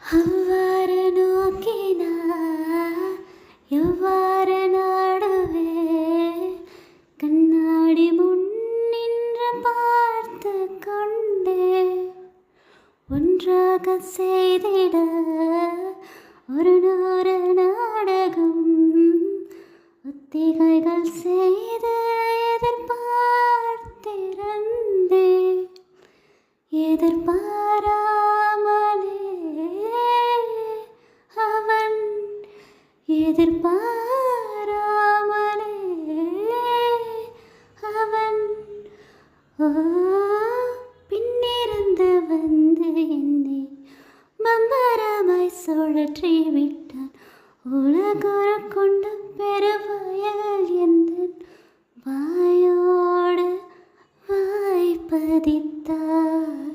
அவ்வாறு நோக்கினார் எவ்வாறு நாடுவே கண்ணாடி முன் நின்று பார்த்து கொண்டே ஒன்றாக செய்திட ஒரு நூறு நாடகம் ஒத்திகைகள் செய்து எதிர்பார்த்திருந்தே எதிர்பாராமலே அவன் எதிர்பாராமலே அவன் ஓ பின்னிருந்து வந்து என்னை பம்பரமாய் சுழற்றி விட்டான் உலகுற கொண்டு பெருவயல் எந்த வாயோடு வாய்ப்பதித்தார்.